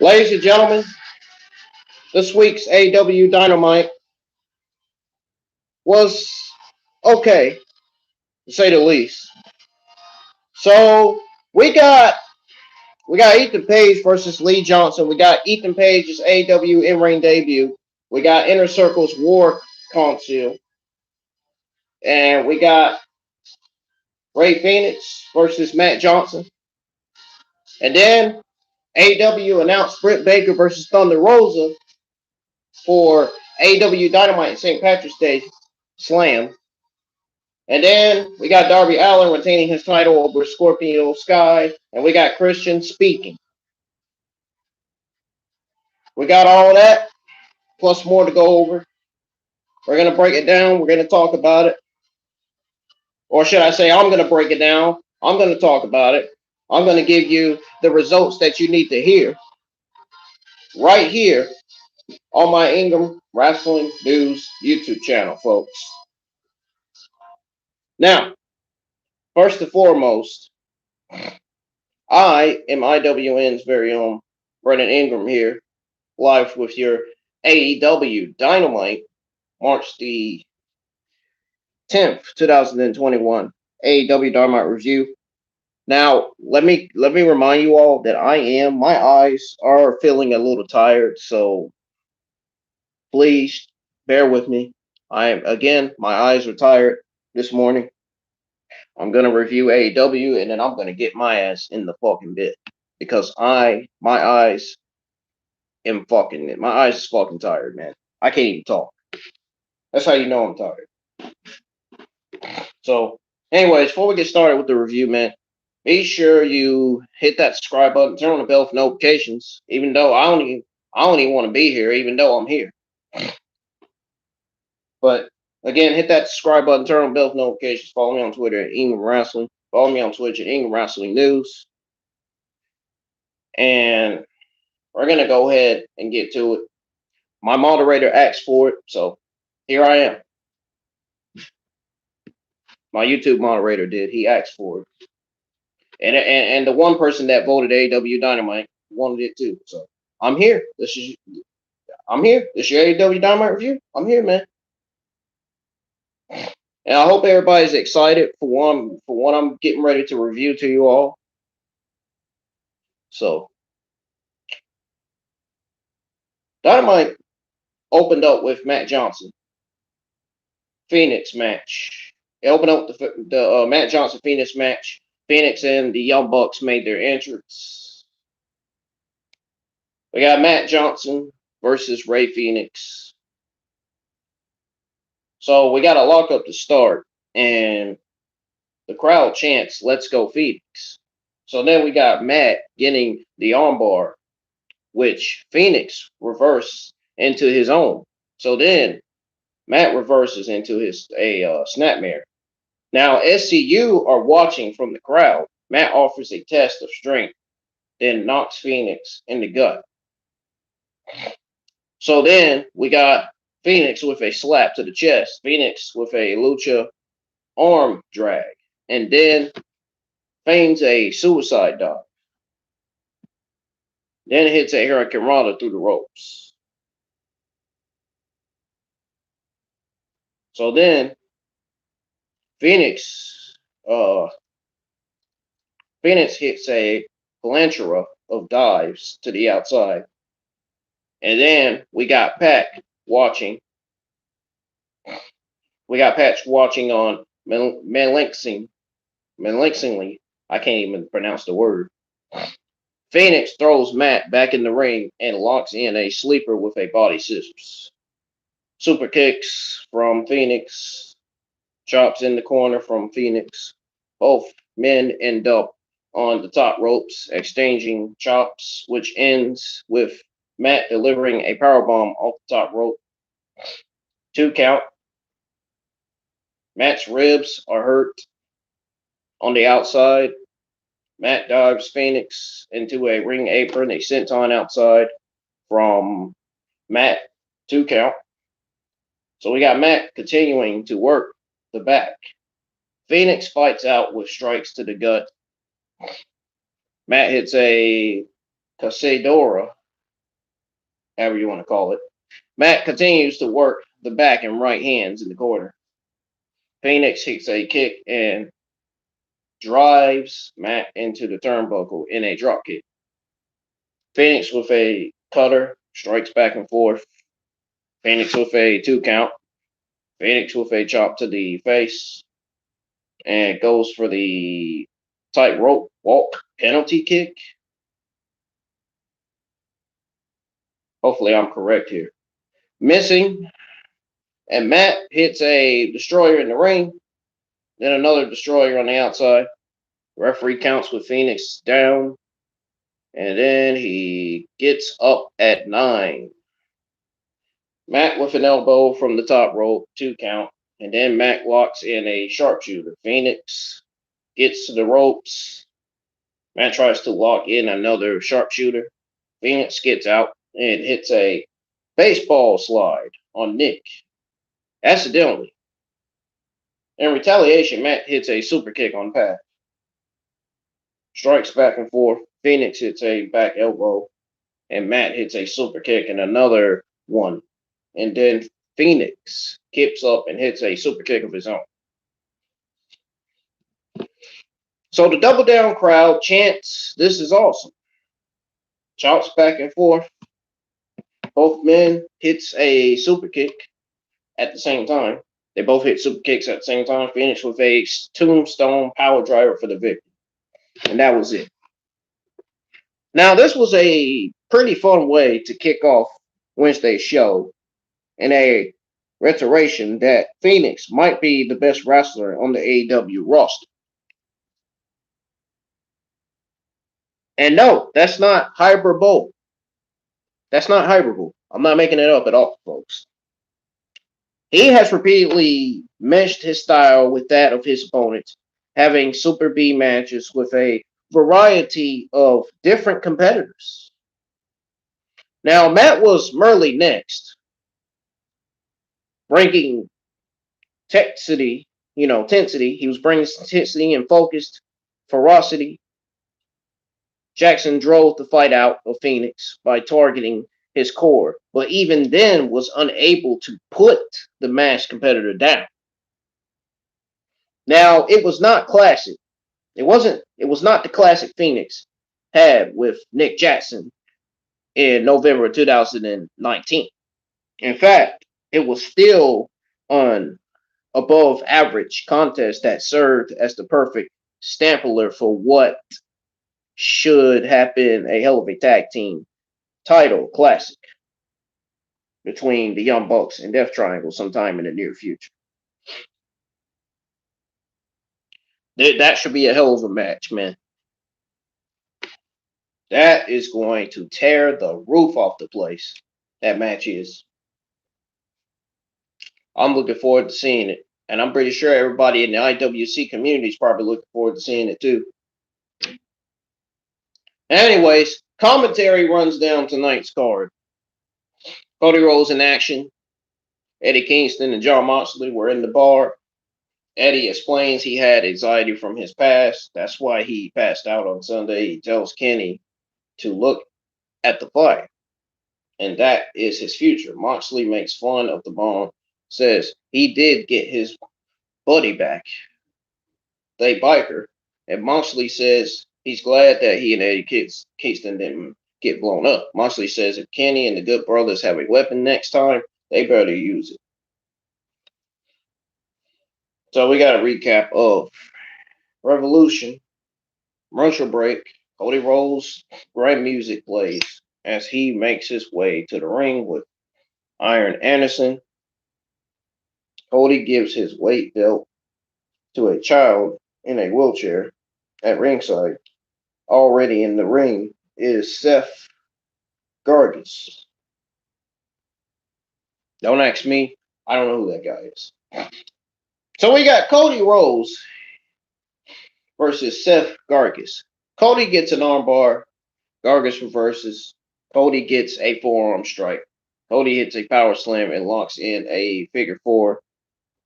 Ladies and gentlemen, this week's AEW Dynamite was okay, to say the least. So we got Ethan Page versus Lee Johnson. We got Ethan Page's AEW in-ring debut. We got Inner Circle's War Council. And we got Ray Fenix versus Matt Johnson. And then AEW announced Britt Baker versus Thunder Rosa for AEW Dynamite St. Patrick's Day Slam. And then we got Darby Allin retaining his title over Scorpio Sky. And we got Christian speaking. We got all that, plus more to go over. We're going to break it down. We're going to talk about it. Or should I say, I'm going to break it down. I'm going to talk about it. I'm going to give you the results that you need to hear right here on my Ingram Wrestling News YouTube channel, folks. Now, first and foremost, I am IWN's very own Brennan Ingram here, live with your AEW Dynamite, March the 10th, 2021, AEW Dynamite review. Now, let me remind you all that my eyes are feeling a little tired, so please bear with me. My eyes are tired this morning. I'm going to review AEW, and then I'm going to get my ass in the fucking bed because my eyes is fucking tired, man. I can't even talk. That's how you know I'm tired. So, anyways, before we get started with the review, man, be sure you hit that subscribe button, turn on the bell for notifications, even though I don't even want to be here, even though I'm here. But again, hit that subscribe button, turn on the bell for notifications, follow me on Twitter at Ingram Wrestling, follow me on Twitch at Ingram Wrestling News. And we're going to go ahead and get to it. My moderator asked for it, so here I am. My YouTube moderator did. He asked for it. And the one person that voted AEW Dynamite wanted it too. So I'm here. I'm here. This is your AEW Dynamite review. I'm here, man. And I hope everybody's excited for what I'm getting ready to review to you all. So Dynamite opened up with Matt Johnson Phoenix match. It opened up the Matt Johnson Phoenix match. Phoenix and the Young Bucks made their entrance. We got Matt Johnson versus Ray Phoenix. So we got a lockup to start, and the crowd chants, "Let's go Phoenix." So then we got Matt getting the armbar, which Phoenix reversed into his own. So then Matt reverses into his snapmare. Now, SCU are watching from the crowd. Matt offers a test of strength, then knocks Phoenix in the gut. So then we got Phoenix with a slap to the chest. Phoenix with a lucha arm drag. And then feigns a suicide dive. Then hits a Hurricane Rana through the ropes. So then Phoenix hits a planchura of dives to the outside. And then we got Pat watching. We got Pat watching on menacingly. I can't even pronounce the word. Phoenix throws Matt back in the ring and locks in a sleeper with a body scissors. Super kicks from Phoenix. Chops in the corner from Phoenix. Both men end up on the top ropes, exchanging chops, which ends with Matt delivering a powerbomb off the top rope. 2 count. Matt's ribs are hurt on the outside. Matt dives Phoenix into a ring apron, a senton outside from Matt. 2 count. So we got Matt continuing to work the back. Phoenix fights out with strikes to the gut. Matt hits a Casadora however you want to call it. Matt continues to work the back and right hands in the corner. Fenix hits a kick and drives Matt into the turnbuckle in a drop kick. Fenix with a cutter, strikes back and forth. Fenix with a 2 count. Fenix with a chop to the face. And goes for the tightrope walk penalty kick. Hopefully I'm correct here. Missing. And Matt hits a destroyer in the ring. Then another destroyer on the outside. Referee counts with Fenix down. And then he gets up at 9. Matt with an elbow from the top rope, 2 count. And then Matt locks in a sharpshooter. Fenix gets to the ropes. Matt tries to lock in another sharpshooter. Fenix gets out and hits a baseball slide on Nick. Accidentally. In retaliation, Matt hits a super kick on Pat. Strikes back and forth. Fenix hits a back elbow. And Matt hits a super kick and another one. And then Fenix kicks up and hits a super kick of his own. So the double down crowd chants, "This is awesome." Chops back and forth. Both men hits a super kick at the same time. They both hit super kicks at the same time. Fenix with a tombstone power driver for the victory. And that was it. Now, this was a pretty fun way to kick off Wednesday's show in a reiteration that Fenix might be the best wrestler on the AEW roster. And no, that's not hyperbole. That's not hyperbole. I'm not making it up at all, folks. He has repeatedly meshed his style with that of his opponents, having Super B matches with a variety of different competitors. Now, Matt was Merly next, bringing tensity. He was bringing tensity and focused ferocity. Jackson drove the fight out of Fenix by targeting his core, but even then was unable to put the masked competitor down. Now, it was not classic. It was not the classic Fenix had with Nick Jackson in November 2019. In fact, it was still an above average contest that served as the perfect sampler for what should have been a hell of a tag team title classic between the Young Bucks and Death Triangle sometime in the near future. That should be a hell of a match, man. That is going to tear the roof off the place. That match is. I'm looking forward to seeing it. And I'm pretty sure everybody in the IWC community is probably looking forward to seeing it too. Anyways, commentary runs down tonight's card. Cody Rhodes in action. Eddie Kingston and Jon Moxley were in the bar. Eddie explains he had anxiety from his past. That's why he passed out on Sunday. He tells Kenny to look at the fight. And that is his future. Moxley makes fun of the Bond. Says he did get his buddy back. They biker. And Moxley says he's glad that he and Eddie Kingston didn't get blown up. Moxley says if Kenny and the Good Brothers have a weapon next time, they better use it. So we got a recap of Revolution, commercial break. Cody Rhodes' grand music plays as he makes his way to the ring with Iron Anderson. Cody gives his weight belt to a child in a wheelchair at ringside. Already in the ring is Seth Gargas. Don't ask me. I don't know who that guy is. So we got Cody Rhodes versus Seth Gargas. Cody gets an armbar. Gargas reverses. Cody gets a forearm strike. Cody hits a power slam and locks in a figure four.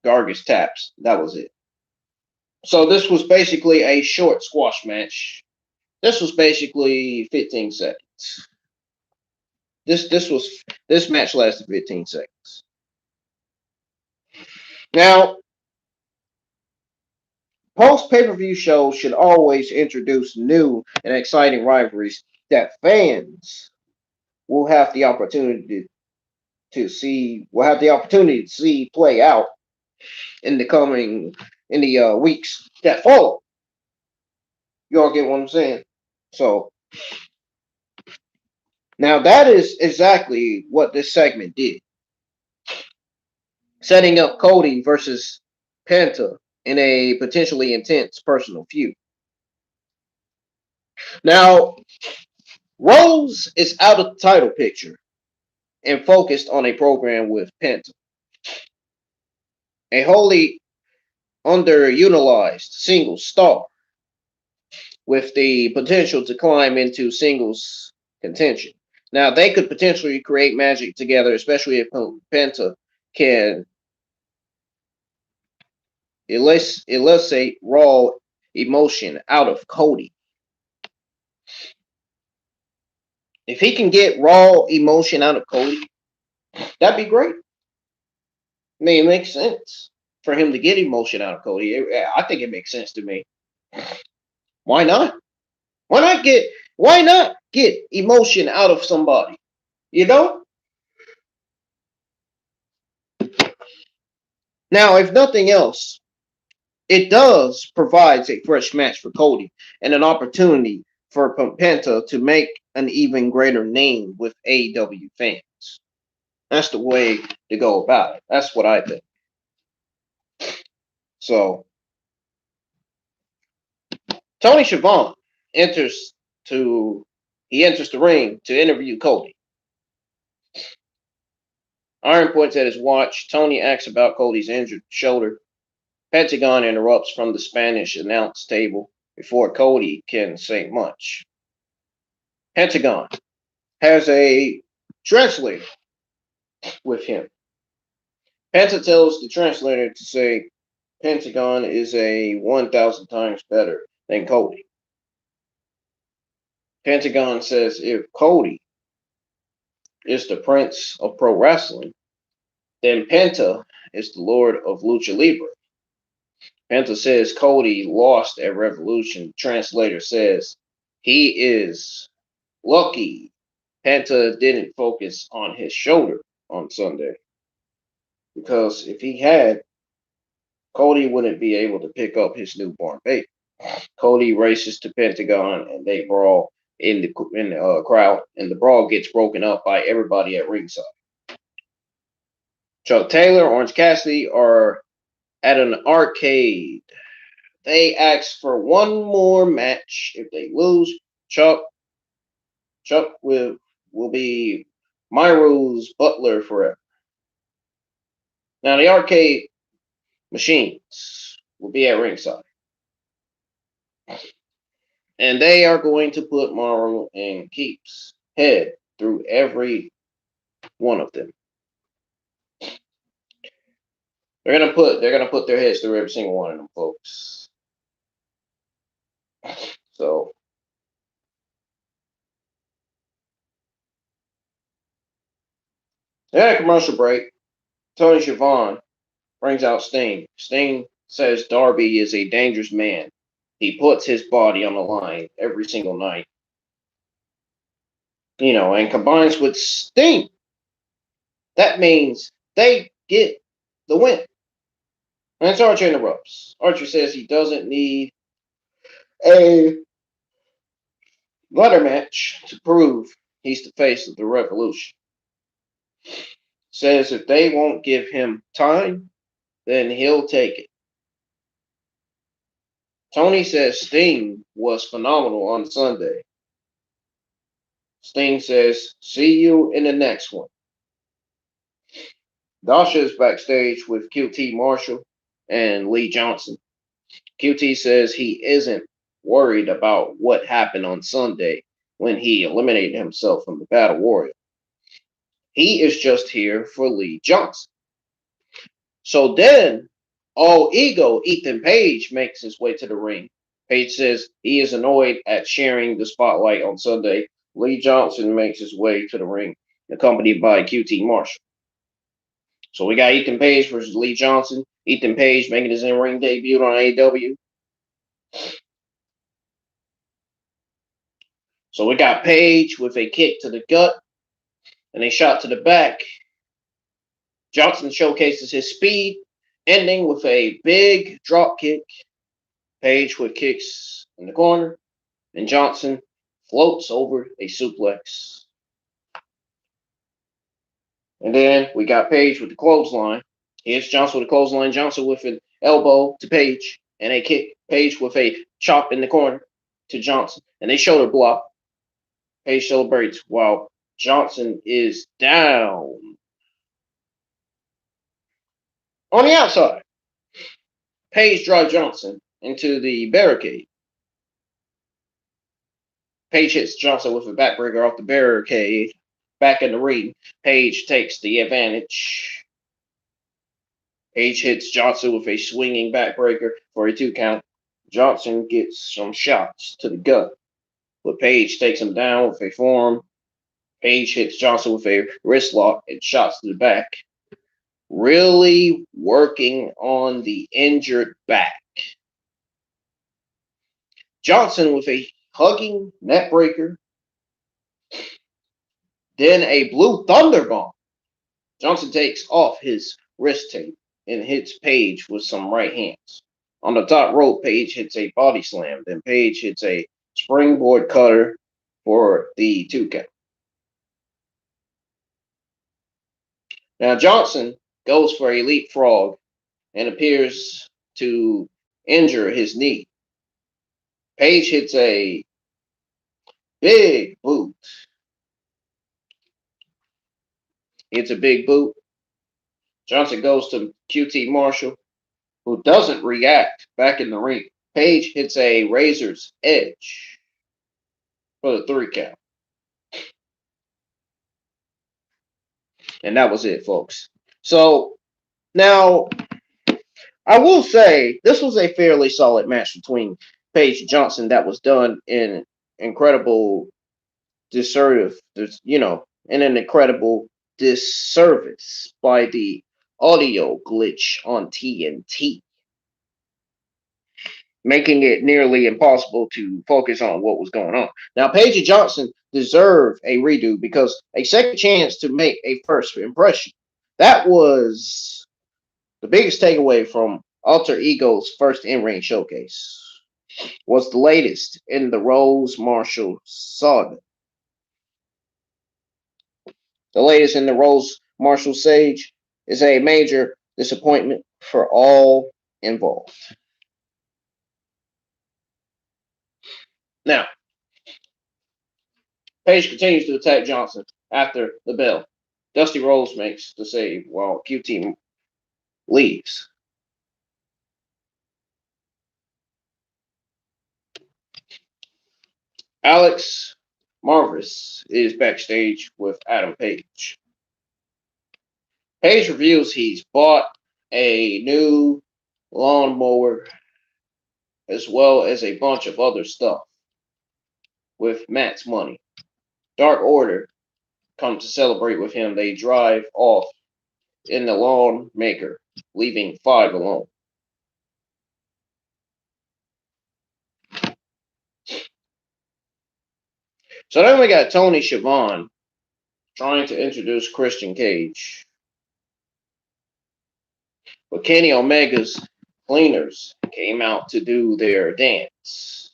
Gargas taps. That was it. So this was basically a short squash match. This was basically 15 seconds. This match lasted 15 seconds. Now, post pay-per-view shows should always introduce new and exciting rivalries that fans will have the opportunity to see play out in the weeks that follow. You all get what I'm saying? So now that is exactly what this segment did. Setting up Cody versus Penta in a potentially intense personal feud. Now, Rose is out of the title picture and focused on a program with Penta, a wholly underutilized single star with the potential to climb into singles contention. Now, they could potentially create magic together, especially if Penta can elicit raw emotion out of Cody. If he can get raw emotion out of Cody, that'd be great. I mean, it makes sense for him to get emotion out of Cody. I think it makes sense to me. Why not? Why not get emotion out of somebody? You know? Now, if nothing else, it does provide a fresh match for Cody and an opportunity for Penta to make an even greater name with AEW fans. That's the way to go about it. That's what I think. So, Tony Schiavone enters the ring to interview Cody. Iron points at his watch. Tony asks about Cody's injured shoulder. Pentagon interrupts from the Spanish announce table before Cody can say much. Pentagon has a translator with him. Penta tells the translator to say Pentagon is a 1,000 times better than Cody. Pentagon says if Cody is the prince of pro wrestling, then Penta is the lord of lucha libre. Penta says Cody lost at Revolution. Translator says he is lucky Penta didn't focus on his shoulder on Sunday. Because if he had, Cody wouldn't be able to pick up his newborn baby. Cody races to Pentagon and they brawl in the crowd, and the brawl gets broken up by everybody at ringside. Chuck Taylor, Orange Cassidy are at an arcade. They ask for one more match. If they lose, Chuck will be Myro's butler forever. Now the arcade machines will be at ringside. And they are going to put Myro in Keep's head through every one of them. They're gonna put their heads through every single one of them, folks. So at a commercial break, Tony Schiavone brings out Sting. Sting says Darby is a dangerous man. He puts his body on the line every single night. And combines with Sting. That means they get the win. And Archer interrupts. Archer says he doesn't need a ladder match to prove he's the face of the Revolution. Says if they won't give him time, then he'll take it. Tony says Sting was phenomenal on Sunday. Sting says, see you in the next one. Dasha is backstage with QT Marshall and Lee Johnson. QT says he isn't worried about what happened on Sunday when he eliminated himself from the Battle Royal. He is just here for Lee Johnson. So then, all ego Ethan Page makes his way to the ring. Page says he is annoyed at sharing the spotlight on Sunday. Lee Johnson makes his way to the ring. accompanied by QT Marshall. So we got Ethan Page versus Lee Johnson. Ethan Page making his in-ring debut on AEW. So we got Page with a kick to the gut and a shot to the back. Johnson showcases his speed, ending with a big drop kick. Page with kicks in the corner, and Johnson floats over a suplex. And then we got Page with the clothesline. Here's Johnson with a clothesline. Johnson with an elbow to Page and a kick. Page with a chop in the corner to Johnson. And they shoulder block. Page celebrates while Johnson is down. On the outside, Page drives Johnson into the barricade. Page hits Johnson with a backbreaker off the barricade. Back in the ring, Page takes the advantage. Page hits Johnson with a swinging backbreaker for a 2 count. Johnson gets some shots to the gut, but Page takes him down with a forearm. Page hits Johnson with a wrist lock and shots to the back. Really working on the injured back. Johnson with a hugging net breaker. Then a blue thunder bomb. Johnson takes off his wrist tape and hits Page with some right hands. On the top rope, Page hits a body slam. Then Page hits a springboard cutter for the 2 count. Now Johnson goes for a leapfrog and appears to injure his knee. Page hits a big boot. It's a big boot. Johnson goes to QT Marshall, who doesn't react back in the ring. Page hits a razor's edge for the 3 count. And that was it, folks. So now I will say this was a fairly solid match between Page and Johnson that was done in incredible disservice, in an incredible disservice by the audio glitch on TNT, making it nearly impossible to focus on what was going on. Now, Page and Johnson deserve a redo because a second chance to make a first impression. That was the biggest takeaway from Alter Ego's first in-ring showcase. Was the latest in the Rose Marshall saga. The latest in the Rose Marshall Sage is a major disappointment for all involved. Now, Page continues to attack Johnson after the bell. Dusty Rhodes makes the save while QT leaves. Alex Marvis is backstage with Adam Page. Page reveals he's bought a new lawnmower as well as a bunch of other stuff with Matt's money. Dark Order come to celebrate with him. They drive off in the lawn maker, leaving 5 alone. So then we got Tony Schiavone trying to introduce Christian Cage. But Kenny Omega's cleaners came out to do their dance.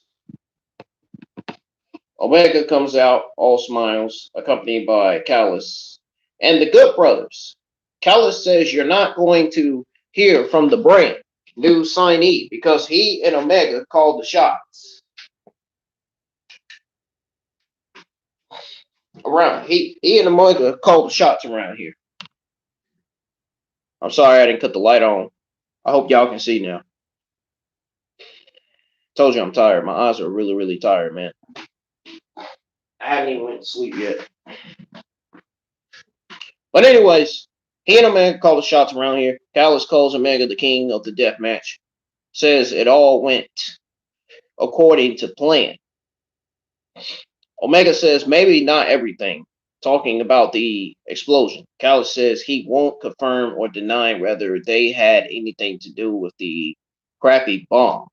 Omega comes out all smiles, accompanied by Callis and the Good Brothers. Callis says you're not going to hear from the brand new signee because he and Omega called the shots. He and Omega called the shots around here. I'm sorry I didn't cut the light on. I hope y'all can see now. Told you I'm tired. My eyes are really, really tired, man. I haven't even went to sleep yet. But anyways, he and Omega call the shots around here. Callis calls Omega the king of the death match. Says it all went according to plan. Omega says maybe not everything, talking about the explosion. Callis says he won't confirm or deny whether they had anything to do with the crappy bomb.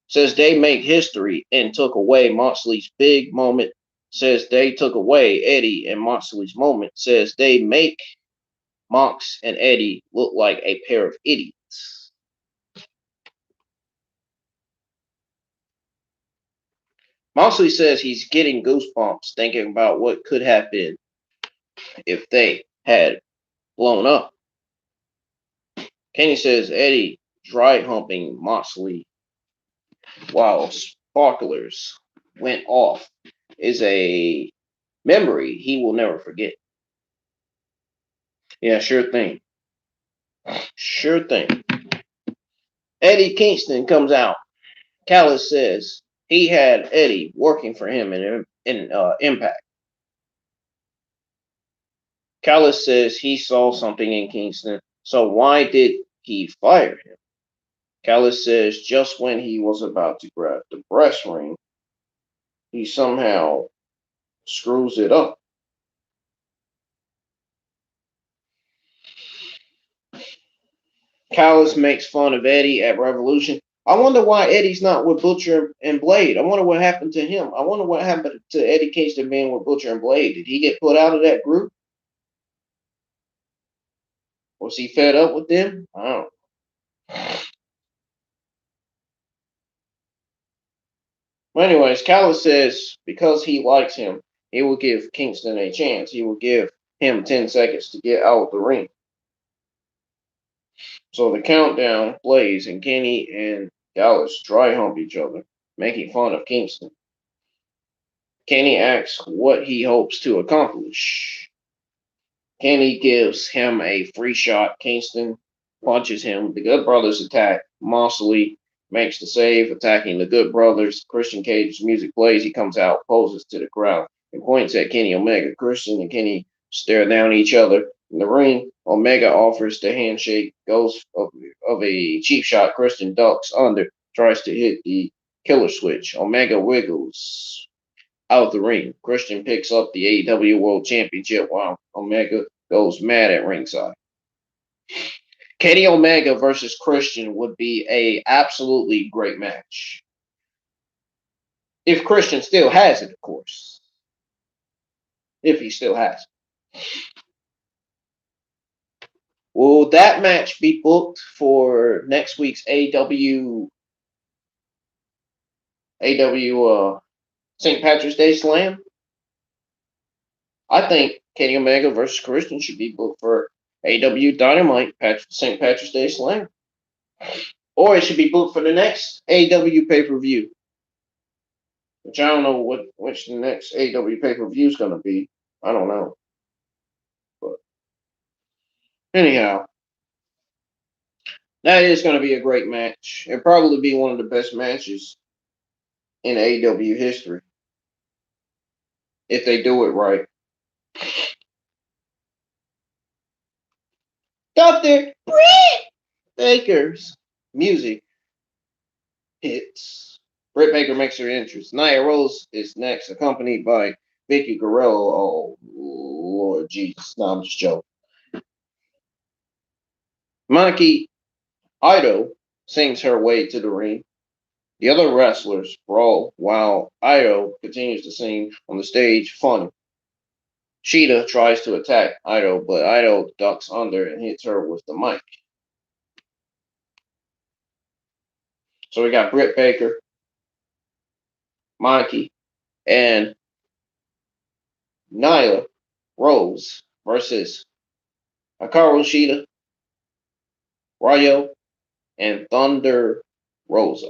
Says they make history and took away Moxley's big moment. Says they took away Eddie and Moxley's moment. Says they make Mox and Eddie look like a pair of idiots. Moxley says he's getting goosebumps thinking about what could have been if they had blown up. Kenny says Eddie dry humping Moxley while sparklers went off is a memory he will never forget. Yeah, sure thing. Sure thing. Eddie Kingston comes out. Callis says he had Eddie working for him in Impact. Callis says he saw something in Kingston, so why did he fire him? Callis says just when he was about to grab the breast ring, he somehow screws it up. Callis makes fun of Eddie at Revolution. I wonder why Eddie's not with Butcher and Blade. I wonder what happened to him. I wonder what happened to Eddie Kingston being with Butcher and Blade. Did he get put out of that group? Was he fed up with them? I don't know. Well, anyways, Callis says because he likes him, he will give Kingston a chance. He will give him 10 seconds to get out of the ring. So the countdown plays, and Kenny and Callis dry hump each other, making fun of Kingston. Kenny asks what he hopes to accomplish. Kenny gives him a free shot. Kingston punches him. The Good Brothers attack. Moxley makes the save, attacking the Good Brothers. Christian Cage's music plays. He comes out, poses to the crowd, and points at Kenny Omega. Christian and Kenny stare down each other. In the ring, Omega offers the handshake, goes of a cheap shot. Christian ducks under, tries to hit the killer switch. Omega wiggles out of the ring. Christian picks up the AEW World Championship while Omega goes mad at ringside. Kenny Omega versus Christian would be a absolutely great match. If Christian still has it, of course. If he still has it. Will that match be booked for next week's AEW St. Patrick's Day Slam? I think Kenny Omega versus Christian should be booked for AEW Dynamite St. Patrick's Day Slam. Or it should be booked for the next AEW pay-per-view. Which I don't know which the next AEW pay-per-view is going to be. I don't know. But anyhow, that is going to be a great match. It'll probably be one of the best matches in AEW history. If they do it right. Dr. Brit Baker's music hits. Britt Baker makes her entrance. Nia Rose is next, accompanied by Vicky Guerrero. Oh, Lord Jesus. No, I'm just joking. Maki Itoh sings her way to the ring. The other wrestlers brawl while Itoh continues to sing on the stage. Funny. Shida tries to attack Itoh, but Itoh ducks under and hits her with the mic. So we got Britt Baker, Maki, and Nyla Rose versus Hikaru Shida, Ryo, and Thunder Rosa.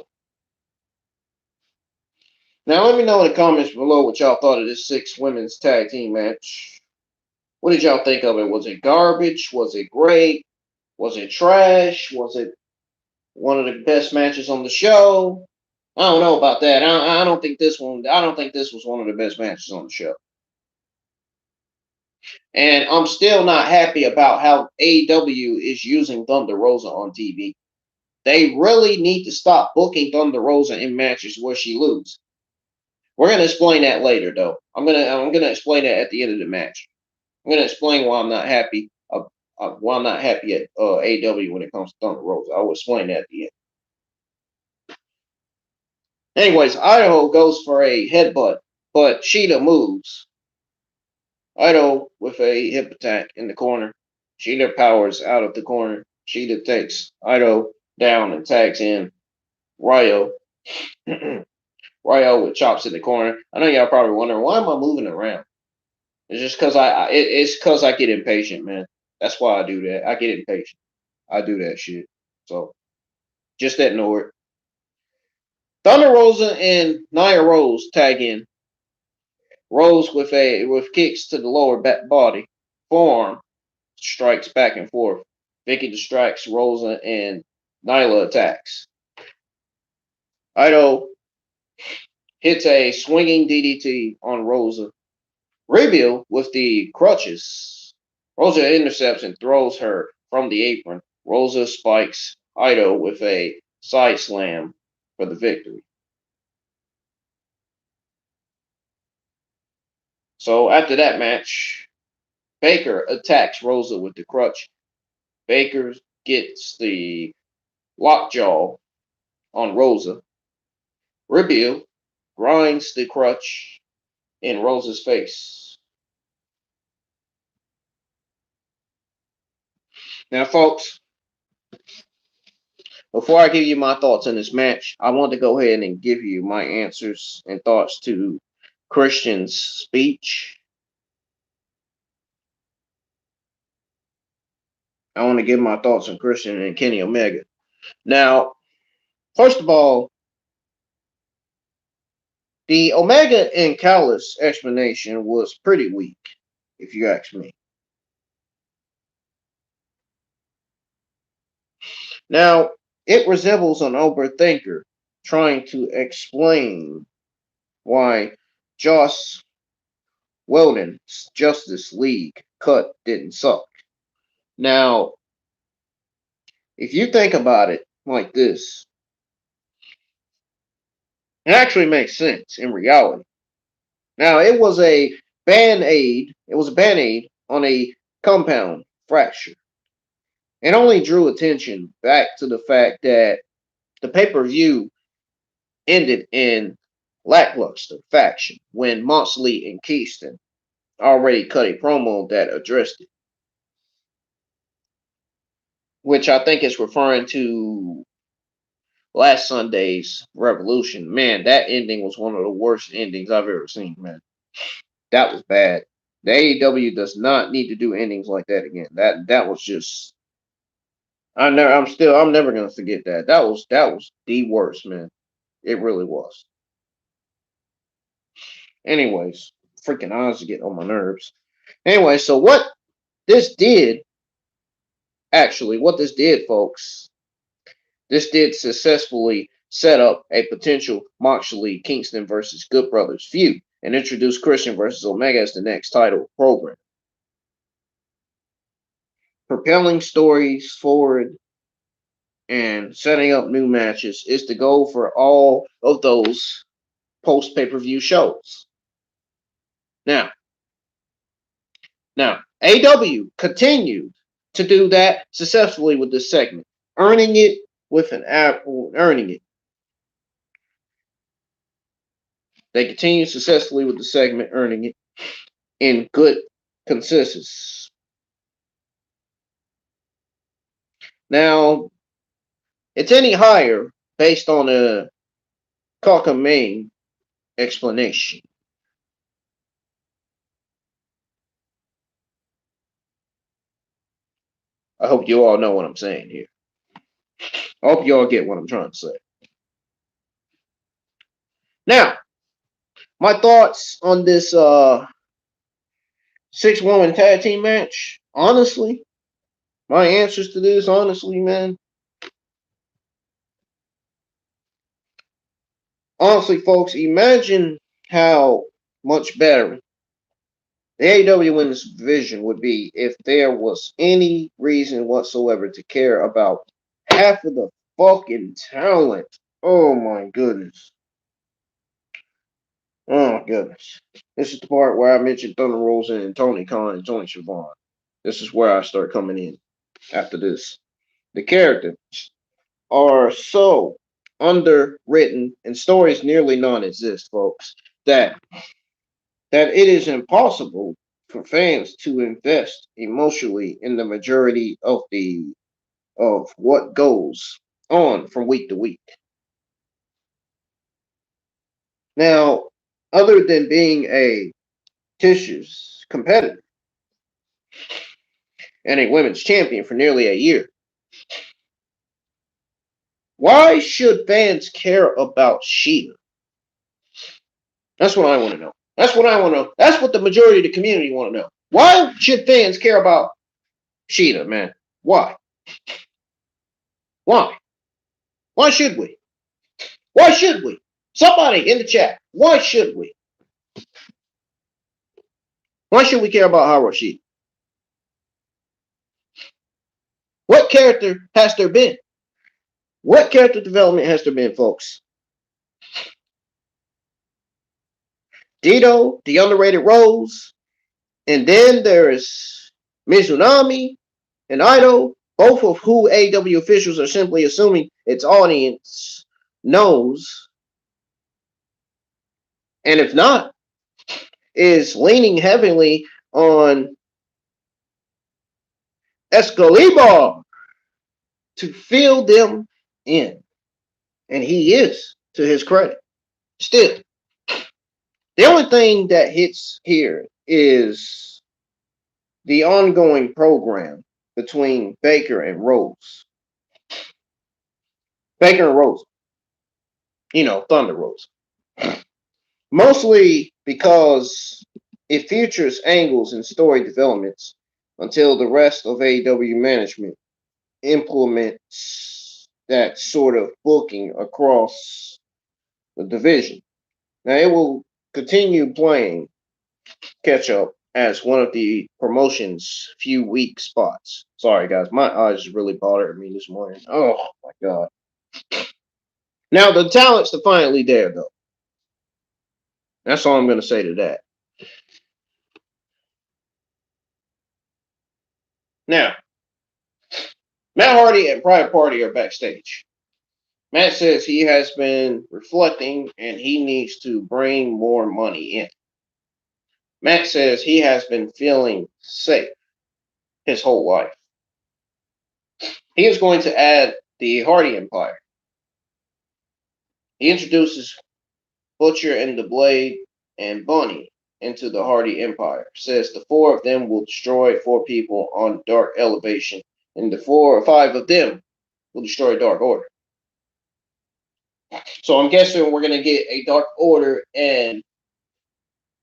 Now let me know in the comments below what y'all thought of this 6 women's tag team match. What did y'all think of it? Was it garbage? Was it great? Was it trash? Was it one of the best matches on the show? I don't know about that. I don't think this one. I don't think this was one of the best matches on the show. And I'm still not happy about how AEW is using Thunder Rosa on TV. They really need to stop booking Thunder Rosa in matches where she loses. We're gonna explain that later, though. I'm gonna explain that at the end of the match. I'm gonna explain why I'm not happy. Why I'm not happy at AEW when it comes to Thunder Rosa. I will explain that at the end. Anyways, Itoh goes for a headbutt, but Shida moves. Itoh with a hip attack in the corner. Shida powers out of the corner. Shida takes Itoh down and tags in Ryo. Ryo with chops in the corner. I know y'all probably wondering, why am I moving around? It's just because it's because I get impatient, man. That's why I do that. I get impatient. I do that shit. So just ignore it. Thunder Rosa and Nia Rose tag in. Rose with kicks to the lower back body, forearm strikes back and forth. Vicky distracts Rosa and Nyla attacks. Itoh hits a swinging DDT on Rosa. Reveal with the crutches. Rosa intercepts and throws her from the apron. Rosa spikes Itoh with a side slam for the victory. So after that match, Baker attacks Rosa with the crutch. Baker gets the lockjaw on Rosa. Reveal grinds the crutch in Rosa's face. Now, folks, before I give you my thoughts on this match, I want to go ahead and give you my answers and thoughts to Christian's speech. I want to give my thoughts on Christian and Kenny Omega. Now, first of all, the Omega and Callis explanation was pretty weak, if you ask me. Now, it resembles an overthinker trying to explain why Joss Whedon's Justice League cut didn't suck. Now, if you think about it like this, it actually makes sense in reality. Now, it was a band-aid. It was a band-aid on a compound fracture. It only drew attention back to the fact that the pay-per-view ended in lackluster fashion when Moxley and Kingston already cut a promo that addressed it, which I think is referring to last Sunday's Revolution. Man, that ending was one of the worst endings I've ever seen, man. That was bad. The AEW does not need to do endings like that again. That was just I'm never gonna forget that. That was the worst, man. It really was. Anyways, freaking odds get on my nerves. Anyway, so this did what this did, folks, this did successfully set up a potential Moxley Kingston versus Good Brothers feud and introduce Christian versus Omega as the next title program. Propelling stories forward and setting up new matches is the goal for all of those post pay-per-view shows. Now, AEW continued to do that successfully with this segment, earning it with an apple, earning it. They continue successfully with the segment, earning it in good consistency. Now, it's any higher based on a cockamamie explanation. I hope you all know what I'm saying here. I hope you all get what I'm trying to say. Now, my thoughts on this 6-woman tag team match. Honestly, my answers to this, honestly, man. Honestly, folks, imagine how much better the AEW Women's Division would be if there was any reason whatsoever to care about half of the fucking talent. Oh my goodness. Oh my goodness. This is the part where I mentioned Thunder Rosa and Tony Khan and Tony Schiavone. This is where I start coming in after this. The characters are so underwritten and stories nearly non-exist, folks, that it is impossible for fans to invest emotionally in the majority of what goes on from week to week. Now, other than being a Tissue's competitor and a women's champion for nearly a year, why should fans care about Shida? That's what I want to know. That's what I want to know. That's what the majority of the community want to know. Why should fans care about Shida, man? Why? Why? Why should we? Why should we? Somebody in the chat. Why should we? Why should we care about Hikaru Shida? What character has there been? What character development has there been, folks? Itoh, the underrated Rose, and then there's Mizunami and Itoh, both of who AEW officials are simply assuming its audience knows, and if not, is leaning heavily on Escalibar to fill them in. And he is, to his credit. Still, the only thing that hits here is the ongoing program between Baker and Rose. Baker and Rose. Thunder Rose. Mostly because it features angles and story developments until the rest of AEW management implements that sort of booking across the division. Now, it will continue playing catch up as one of the promotion's few weak spots. Sorry, guys, my eyes really bothered me this morning. Oh, my God. Now, the talent's defiantly there, though. That's all I'm going to say to that. Now, Matt Hardy and Private Party are backstage. Matt says he has been reflecting and he needs to bring more money in. Matt says he has been feeling safe his whole life. He is going to add the Hardy Empire. He introduces Butcher and the Blade and Bunny into the Hardy Empire. Says the four of them will destroy four people on Dark Elevation, and the 4 or 5 of them will destroy Dark Order. So I'm guessing we're going to get a Dark Order and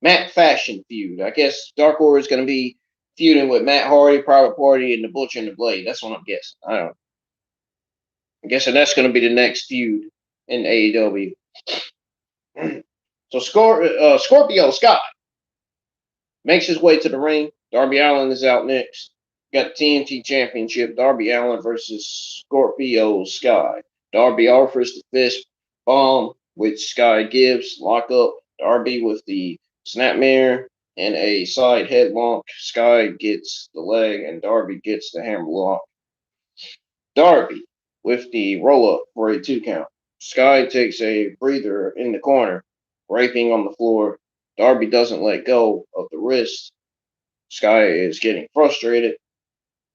Matt Fashion feud. I guess Dark Order is going to be feuding with Matt Hardy, Private Party, and the Butcher and the Blade. That's what I'm guessing. I don't know. I'm guessing that's going to be the next feud in AEW. So Scorpio Sky makes his way to the ring. Darby Allin is out next. Got the TNT Championship. Darby Allin versus Scorpio Sky. Darby offers the fist bomb, which Sky gives. Lock up Darby with the snapmare and a side headlock. Sky gets the leg, and Darby gets the hammerlock. Darby with the roll up for a 2 count. Sky takes a breather in the corner, raping on the floor. Darby doesn't let go of the wrist. Sky is getting frustrated.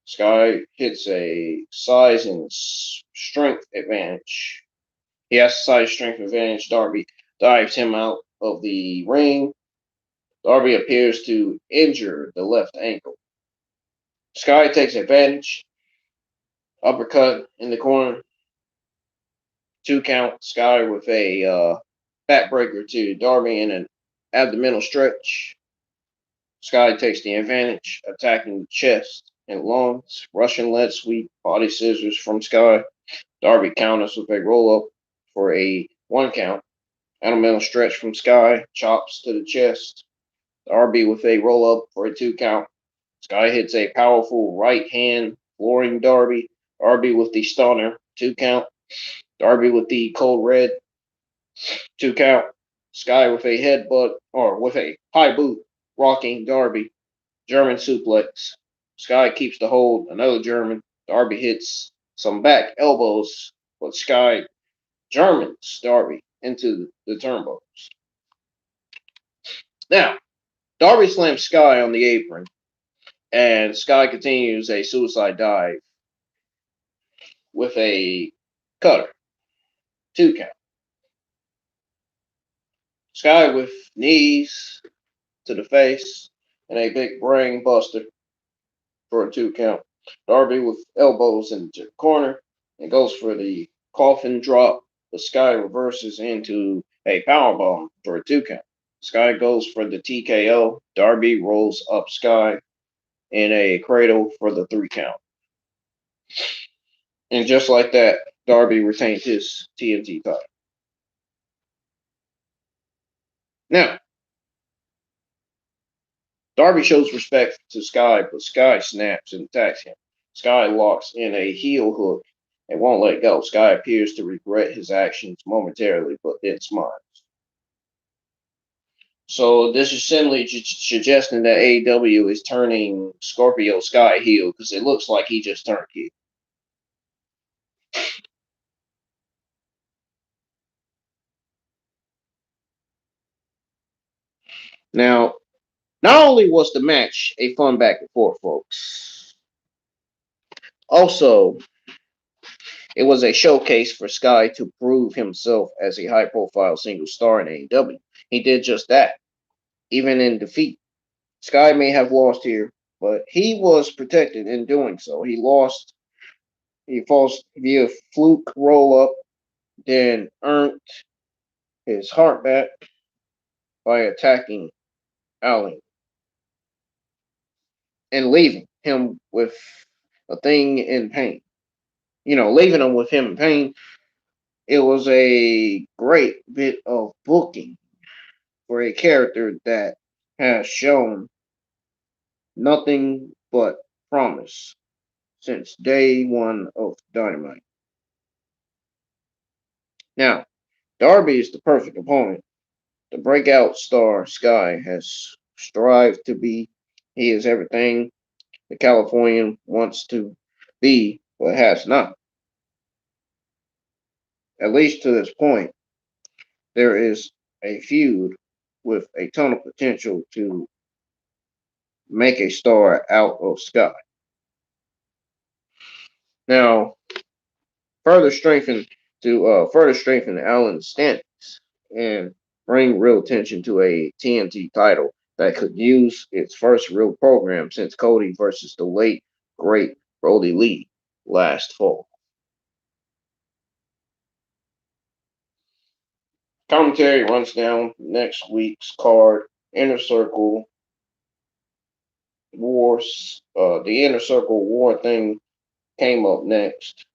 Sky hits a size and strength advantage. He has a size strength advantage. Darby dives him out of the ring. Darby appears to injure the left ankle. Sky takes advantage. Uppercut in the corner. 2 count. Sky with a backbreaker to Darby in an abdominal stretch. Sky takes the advantage, attacking the chest and lungs. Russian leg sweep, body scissors from Sky. Darby counters with a roll up for a 1 count. Abdominal stretch from Sky, chops to the chest. Darby with a roll up for a 2 count. Sky hits a powerful right hand, flooring Darby. Darby with the stunner, 2 count. Darby with the cold red, 2 count. Sky with a headbutt or with a high boot, rocking Darby. German suplex. Sky keeps the hold. Another German. Darby hits some back elbows, but Sky Germans Darby into the turnbuckles. Now, Darby slams Sky on the apron, and Sky continues a suicide dive with a cutter. 2 count. Sky with knees to the face and a big brain buster for a 2 count. Darby with elbows in the corner and goes for the coffin drop. The Sky reverses into a powerbomb for a 2 count. Sky goes for the TKO. Darby rolls up Sky in a cradle for the 3 count. And just like that, Darby retains his TNT title. Now, Darby shows respect to Sky, but Sky snaps and attacks him. Sky locks in a heel hook and won't let go. Sky appears to regret his actions momentarily, but then smiles. So this is simply suggesting that AEW is turning Scorpio Sky heel because it looks like he just turned heel. Now, not only was the match a fun back and forth, folks, also it was a showcase for Sky to prove himself as a high-profile single star in AEW. He did just that, even in defeat. Sky may have lost here, but he was protected in doing so. He falls via fluke roll-up, then earned his heart back by attacking Allin and leaving him with a thing in pain. Leaving him with him in pain. It was a great bit of booking for a character that has shown nothing but promise since day one of Dynamite. Now, Darby is the perfect opponent. The breakout star Sky has strived to be. He is everything the Californian wants to be, but has not. At least to this point, there is a feud with a ton of potential to make a star out of Sky. Now, further strengthen Allin's standings and bring real attention to a TNT title that could use its first real program since Cody versus the late great Brody Lee last fall. Commentary runs down next week's card. Inner Circle Wars. The Inner Circle War thing came up next.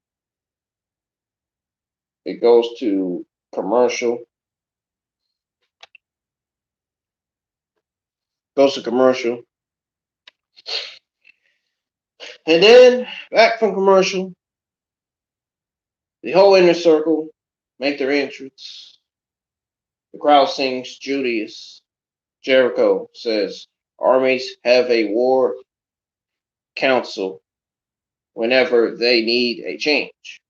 It goes to commercial. Goes to commercial. And then back from commercial, the whole Inner Circle make their entrance. The crowd sings Judas. Jericho says armies have a war council whenever they need a change.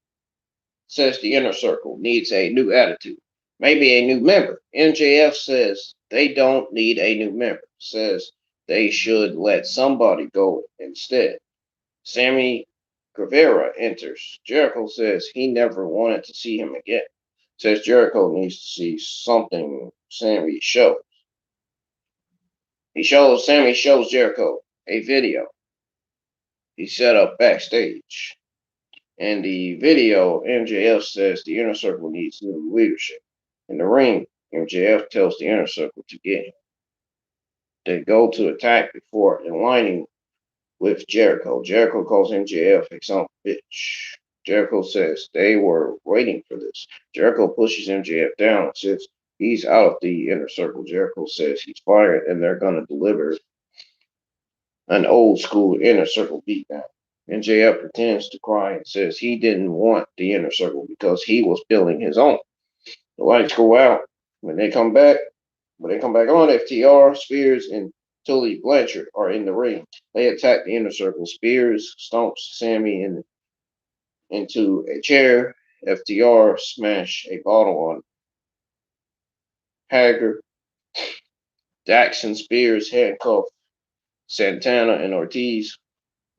Says the Inner Circle needs a new attitude, maybe a new member. MJF says they don't need a new member. Says they should let somebody go instead. Sammy Guevara enters. Jericho says he never wanted to see him again. Says Jericho needs to see something Sammy shows. Sammy shows Jericho a video he set up backstage. In the video, MJF says the Inner Circle needs new leadership. In the ring, MJF tells the Inner Circle to get him. They go to attack before aligning with Jericho. Jericho calls MJF a son of a bitch. Jericho says they were waiting for this. Jericho pushes MJF down and says he's out of the Inner Circle. Jericho says he's fired and they're going to deliver an old school Inner Circle beatdown. MJF pretends to cry and says he didn't want the Inner Circle because he was building his own. The lights go out When they come back on, FTR, Spears, and Tully Blanchard are in the ring. They attack the inner circle. Spears stomps Sammy into a chair. FTR smash a bottle on Hager. Dax and Spears handcuff Santana and Ortiz.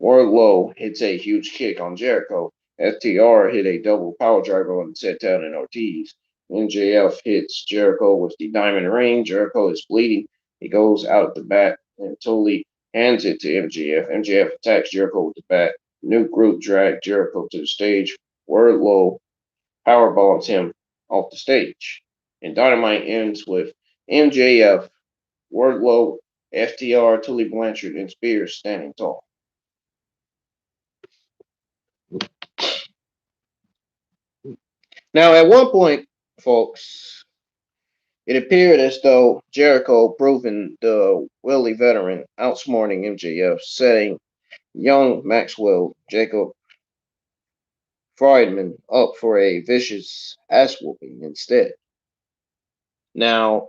Wardlow hits a huge kick on Jericho. FTR hit a double power driver on Santana and Ortiz. MJF hits Jericho with the diamond ring. Jericho is bleeding. He goes out the bat and Tully hands it to MJF. MJF attacks Jericho with the bat. New group drag Jericho to the stage. Wardlow powerbombs him off the stage. And Dynamite ends with MJF, Wardlow, FTR, Tully Blanchard, and Spears standing tall. Now, at one point, folks, it appeared as though Jericho, proving the wily veteran, outsmarting MJF, setting young Maxwell Jacob Friedman up for a vicious ass whooping instead. Now,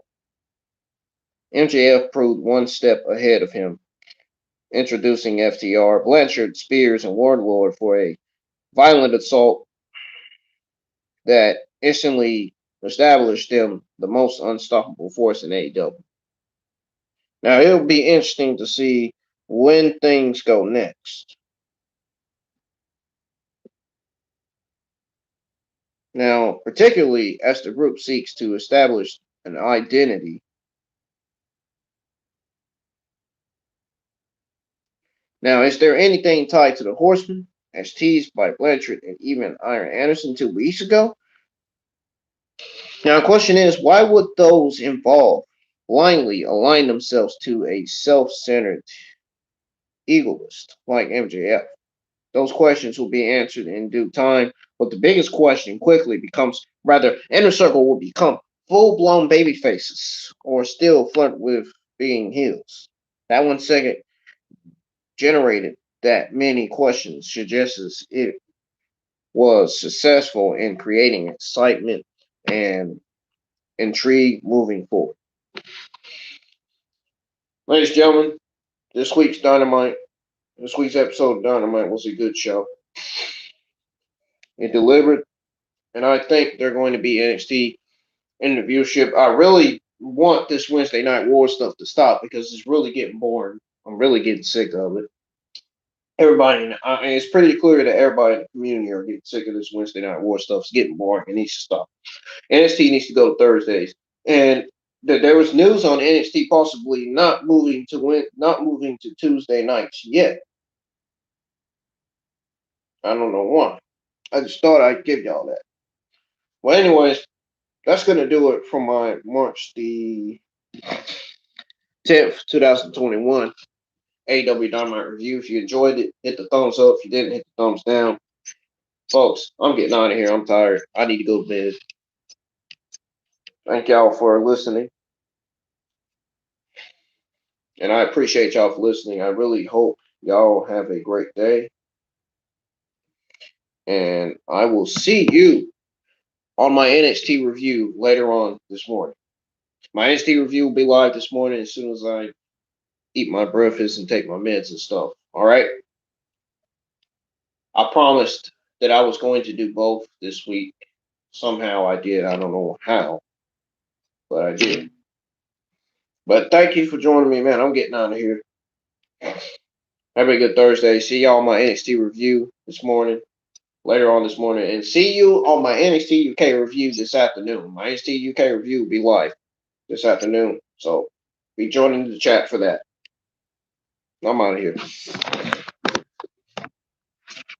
MJF proved one step ahead of him, introducing FTR, Blanchard, Spears, and Wardlord for a violent assault that instantly established them the most unstoppable force in AEW. Now, it'll be interesting to see when things go next. Now, particularly as the group seeks to establish an identity. Now, is there anything tied to the Horsemen, as teased by Blanchard and even Iron Anderson 2 weeks ago? Now, the question is, why would those involved blindly align themselves to a self-centered egoist like MJF? Those questions will be answered in due time, but the biggest question quickly becomes whether Inner Circle will become full-blown baby faces or still flirt with being heels. That 1 second generated that many questions suggests it was successful in creating excitement and intrigue moving forward. Ladies and gentlemen, this week's episode of Dynamite was a good show. It delivered, and I think they're going to be NXT in the viewership. I really want this Wednesday Night War stuff to stop because it's really getting boring. I'm really getting sick of it. Everybody, it's pretty clear that everybody in the community are getting sick of this Wednesday Night War stuff. It's getting boring. It needs to stop. NXT needs to go to Thursdays, and there was news on NXT possibly not moving to Tuesday nights yet. I don't know why. I just thought I'd give y'all that. Well, anyways, that's going to do it for my March the 10th, 2021 AEW Dynamite review. If you enjoyed it, hit the thumbs up. If you didn't, hit the thumbs down. Folks, I'm getting out of here. I'm tired. I need to go to bed. Thank y'all for listening. And I appreciate y'all for listening. I really hope y'all have a great day. And I will see you on my NXT review later on this morning. My NXT review will be live this morning as soon as I eat my breakfast and take my meds and stuff. All right? I promised that I was going to do both this week. Somehow I did. I don't know how, but I did. But thank you for joining me, man. I'm getting out of here. Have a good Thursday. See y'all on my NXT review later on this morning. And see you on my NXT UK review this afternoon. My NXT UK review will be live this afternoon. So be joining the chat for that. I'm out of here.